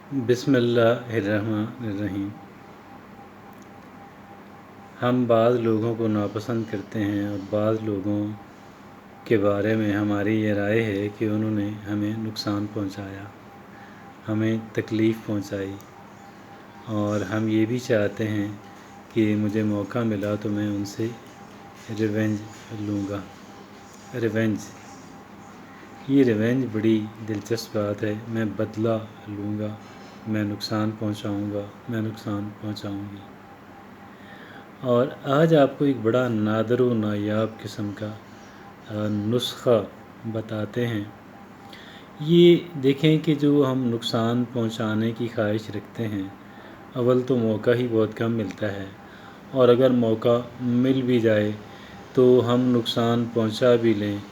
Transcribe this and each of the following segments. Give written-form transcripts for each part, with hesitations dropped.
बिस्मिल्लाहिर्रहमानिर्रहीम। हम बाज़ लोगों को नापसंद करते हैं और बाज़ लोगों के बारे में हमारी ये राय है कि उन्होंने हमें नुकसान पहुंचाया, हमें तकलीफ़ पहुंचाई, और हम ये भी चाहते हैं कि मुझे मौका मिला तो मैं उनसे रिवेंज लूँगा। ये रिवेंज बड़ी दिलचस्प बात है। मैं बदला लूँगा, मैं नुकसान पहुँचाऊँगी। और आज आपको एक बड़ा नादर व नायाब किस्म का नुस्ख़ा बताते हैं। ये देखें कि जो हम नुकसान पहुँचाने की ख्वाहिश रखते हैं, अव्वल तो मौका ही बहुत कम मिलता है, और अगर मौका मिल भी जाए तो हम नुकसान पहुँचा भी लें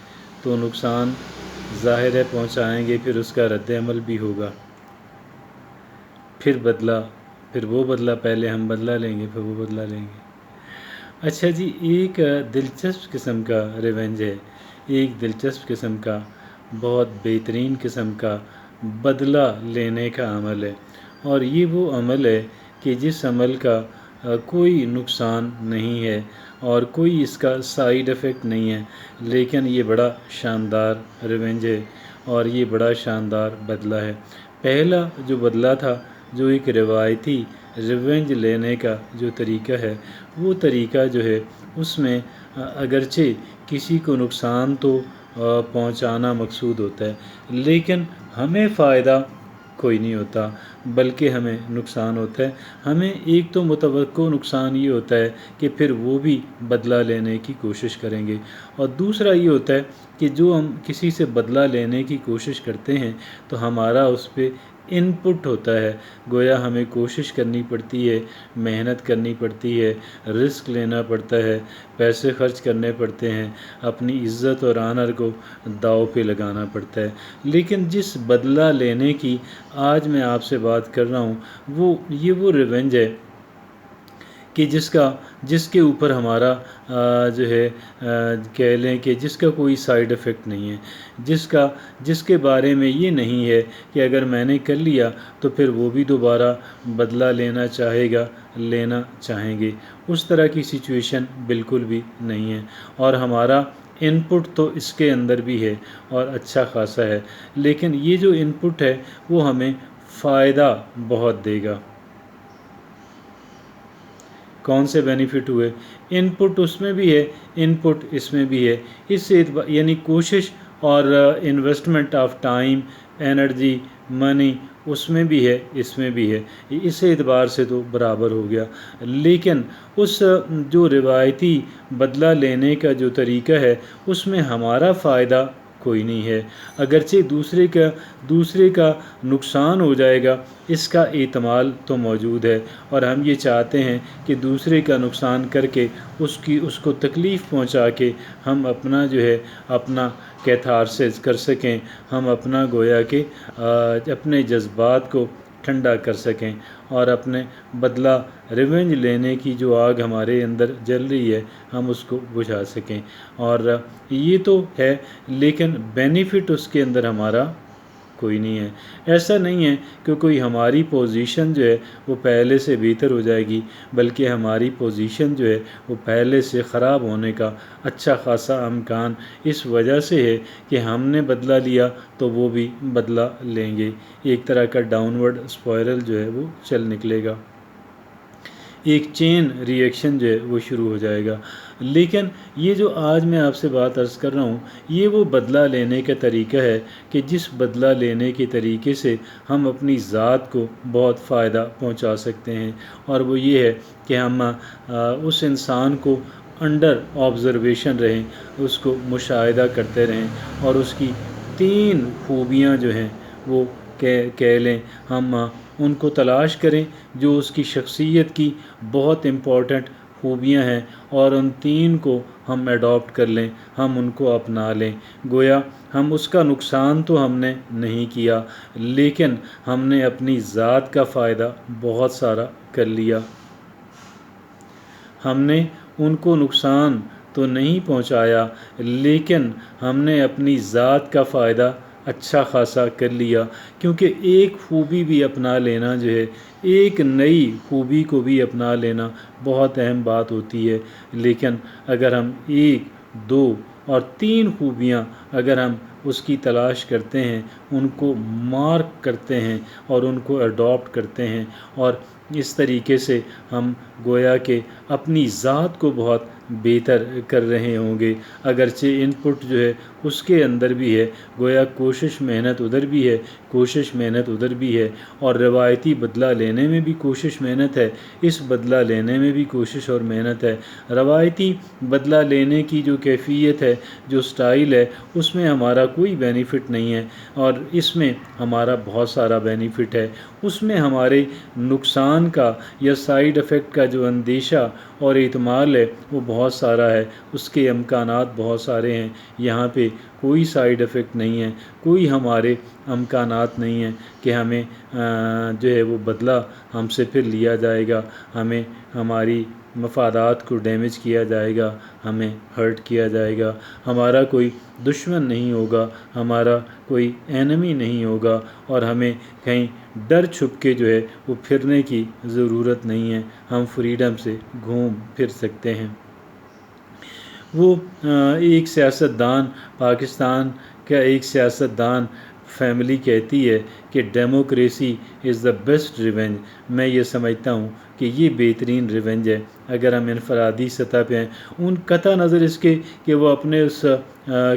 तो नुकसान ज़ाहिर है पहुँचाएँगे, फिर उसका रद्द-ए-अमल भी होगा, फिर वो बदला, पहले हम बदला लेंगे, फिर वो बदला लेंगे। अच्छा जी, एक दिलचस्प किस्म का रिवेंज है, एक दिलचस्प किस्म का, बहुत बेहतरीन किस्म का बदला लेने का अमल है। और ये वो अमल है कि जिस अमल का कोई नुकसान नहीं है और कोई इसका साइड इफ़ेक्ट नहीं है, लेकिन ये बड़ा शानदार रिवेंज है और ये बड़ा शानदार बदला है। पहला जो बदला था, जो एक रिवायती रिवेंज लेने का जो तरीका है, वो तरीका जो है उसमें अगरचे किसी को नुकसान तो पहुंचाना मकसूद होता है, लेकिन हमें फ़ायदा कोई नहीं होता, बल्कि हमें नुकसान होता है। हमें एक तो मुतवक्को नुकसान ये होता है कि फिर वो भी बदला लेने की कोशिश करेंगे, और दूसरा ये होता है कि जो हम किसी से बदला लेने की कोशिश करते हैं तो हमारा उस पर इनपुट होता है। गोया हमें कोशिश करनी पड़ती है, मेहनत करनी पड़ती है, रिस्क लेना पड़ता है, पैसे खर्च करने पड़ते हैं, अपनी इज़्ज़त और आनर को दांव पे लगाना पड़ता है। लेकिन जिस बदला लेने की आज मैं आपसे बात कर रहा हूँ, वो रिवेंज है कि जिसके ऊपर हमारा जो है कह लें कि जिसका कोई साइड इफ़ेक्ट नहीं है, जिसके बारे में ये नहीं है कि अगर मैंने कर लिया तो फिर वो भी दोबारा बदला लेना चाहेंगे। उस तरह की सिचुएशन बिल्कुल भी नहीं है, और हमारा इनपुट तो इसके अंदर भी है और अच्छा खासा है, लेकिन ये जो इनपुट है वो हमें फ़ायदा बहुत देगा। कौन से बेनिफिट हुए? इनपुट उसमें भी है, इनपुट इसमें भी है। इससे यानी कोशिश और investment of time, energy, money उसमें भी है, इसमें भी है। इस एतबार से तो बराबर हो गया। लेकिन उस जो रिवायती बदला लेने का जो तरीका है, उसमें हमारा फ़ायदा कोई नहीं है, अगरचे दूसरे का नुकसान हो जाएगा, इसका एहतमाल तो मौजूद है। और हम ये चाहते हैं कि दूसरे का नुकसान करके उसको तकलीफ़ पहुंचा के हम अपना जो है अपना कैथारसिस कर सकें, हम अपना गोया के अपने जज्बात को ठंडा कर सकें और अपने बदला रिवेंज लेने की जो आग हमारे अंदर जल रही है हम उसको बुझा सकें। और ये तो है, लेकिन बेनिफिट उसके अंदर हमारा कोई नहीं है। ऐसा नहीं है कि कोई हमारी पोजीशन जो है वो पहले से बेहतर हो जाएगी, बल्कि हमारी पोजीशन जो है वो पहले से ख़राब होने का अच्छा खासा इम्कान इस वजह से है कि हमने बदला लिया तो वो भी बदला लेंगे। एक तरह का डाउनवर्ड स्पाइरल जो है वो चल निकलेगा, एक चेन रिएक्शन जो है वो शुरू हो जाएगा। लेकिन ये जो आज मैं आपसे बात अर्ज़ कर रहा हूँ, ये वो बदला लेने का तरीका है कि जिस बदला लेने के तरीके से हम अपनी ज़ात को बहुत फ़ायदा पहुँचा सकते हैं, और वो ये है कि हम उस इंसान को अंडर ऑब्ज़र्वेशन रहें, उसको मुशाहिदा करते रहें, और उसकी 3 खूबियाँ जो हैं वो कह लें हम उनको तलाश करें जो उसकी शख्सियत की बहुत इम्पॉर्टेंट खूबियाँ हैं, और उन 3 को हम अडॉप्ट कर लें, हम उनको अपना लें। गोया हम उसका नुकसान तो हमने नहीं किया, लेकिन हमने अपनी ज़ात का फ़ायदा बहुत सारा कर लिया। हमने उनको नुकसान तो नहीं पहुंचाया, लेकिन हमने अपनी ज़ात का फ़ायदा اچھا خاصا کر لیا، کیونکہ ایک خوبی بھی اپنا لینا جو ہے، ایک نئی خوبی کو بھی اپنا لینا بہت اہم بات ہوتی ہے۔ لیکن اگر ہم ایک، دو اور تین خوبیاں اگر ہم اس کی تلاش کرتے ہیں، ان کو مارک کرتے ہیں اور ان کو اڈاپٹ کرتے ہیں، اور اس طریقے سے ہم گویا کہ اپنی ذات کو بہت بہتر کر رہے ہوں گے۔ اگرچہ ان پٹ جو ہے اس کے اندر بھی ہے، گویا کوشش محنت ادھر بھی ہے، کوشش محنت ادھر بھی ہے، اور روایتی بدلہ لینے میں بھی کوشش محنت ہے، اس بدلہ لینے میں بھی کوشش اور محنت ہے۔ روایتی بدلہ لینے کی جو کیفیت ہے، جو سٹائل ہے، اس میں ہمارا کوئی بینیفٹ نہیں ہے، اور اس میں ہمارا بہت سارا بینیفٹ ہے۔ اس میں ہمارے نقصان کا یا سائیڈ افیکٹ کا جو اندیشہ اور احتمال ہے وہ بہت سارا ہے، اس کے امکانات بہت سارے ہیں۔ یہاں پہ کوئی سائیڈ افیکٹ نہیں ہے، کوئی ہمارے امکانات نہیں ہیں کہ ہمیں جو ہے وہ بدلہ ہم سے پھر لیا جائے گا، ہمیں ہماری مفادات کو ڈیمیج کیا جائے گا، ہمیں ہرٹ کیا جائے گا، ہمارا کوئی دشمن نہیں ہوگا، ہمارا کوئی اینمی نہیں ہوگا، اور ہمیں کہیں ڈر چھپ کے جو ہے وہ پھرنے کی ضرورت نہیں ہے، ہم فریڈم سے گھوم پھر سکتے ہیں۔ وہ ایک سیاستدان، پاکستان کا ایک سیاستدان فیملی کہتی ہے کہ democracy is the best revenge. میں یہ سمجھتا ہوں کہ یہ بہترین ریونج ہے۔ اگر ہم انفرادی سطح پہ ہیں، ان قطع نظر اس کے کہ وہ اپنے اس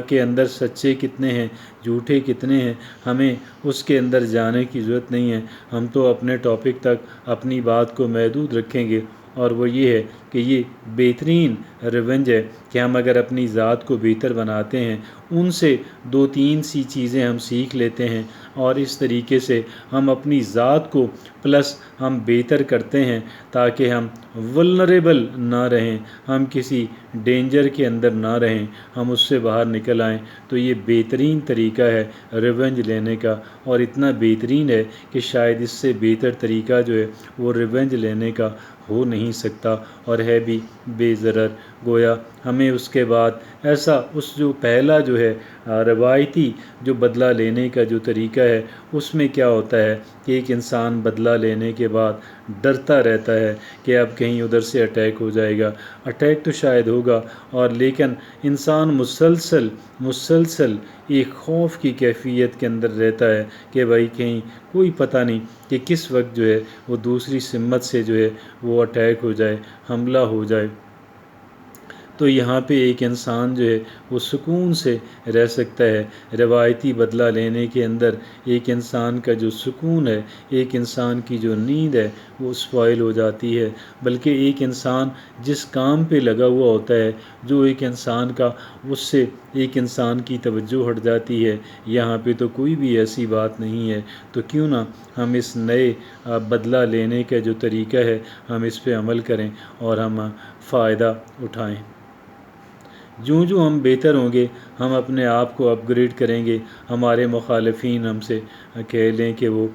کے اندر سچے کتنے ہیں، جھوٹے کتنے ہیں، ہمیں اس کے اندر جانے کی ضرورت نہیں ہے۔ ہم تو اپنے ٹاپک تک اپنی بات کو محدود رکھیں گے، اور وہ یہ ہے کہ یہ بہترین ریونج ہے کہ ہم اگر اپنی ذات کو بہتر بناتے ہیں، ان سے دو تین سی چیزیں ہم سیکھ لیتے ہیں، اور اس طریقے سے ہم اپنی ذات کو پلس ہم بہتر کرتے ہیں تاکہ ہم ولنریبل نہ رہیں، ہم کسی ڈینجر کے اندر نہ رہیں، ہم اس سے باہر نکل آئیں۔ تو یہ بہترین طریقہ ہے ریونج لینے کا، اور اتنا بہترین ہے کہ شاید اس سے بہتر طریقہ جو ہے وہ ریونج لینے کا ہو نہیں سکتا، اور ہے بھی بے ضرر۔ گویا ہمیں اس کے بعد ایسا اس جو پہلا جو ہے روایتی جو بدلہ لینے کا جو طریقہ ہے، اس میں کیا ہوتا ہے کہ ایک انسان بدلہ لینے کے بعد ڈرتا رہتا ہے کہ اب کہیں ادھر سے اٹیک ہو جائے گا۔ اٹیک تو شاید ہوگا، اور لیکن انسان مسلسل ایک خوف کی کیفیت کے اندر رہتا ہے کہ بھائی کہیں کوئی پتہ نہیں کہ کس وقت جو ہے وہ دوسری سمت سے جو ہے وہ اٹیک ہو جائے، حملہ ہو جائے۔ تو یہاں پہ ایک انسان جو ہے وہ سکون سے رہ سکتا ہے۔ روایتی بدلہ لینے کے اندر ایک انسان کا جو سکون ہے، ایک انسان کی جو نیند ہے، وہ اسپائل ہو جاتی ہے۔ بلکہ ایک انسان جس کام پہ لگا ہوا ہوتا ہے، جو ایک انسان کا، اس سے ایک انسان کی توجہ ہٹ جاتی ہے۔ یہاں پہ تو کوئی بھی ایسی بات نہیں ہے، تو کیوں نہ ہم اس نئے بدلہ لینے کا جو طریقہ ہے، ہم اس پہ عمل کریں اور ہم فائدہ اٹھائیں۔ جو ہم بہتر ہوں گے، ہم اپنے آپ کو اپ گریڈ کریں گے، ہمارے مخالفین ہم سے کہہ لیں کہ وہ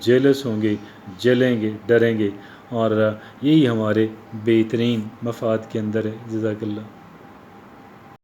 جیلس ہوں گے، جلیں گے، ڈریں گے، اور یہی ہمارے بہترین مفاد کے اندر ہے۔ جزاک اللہ۔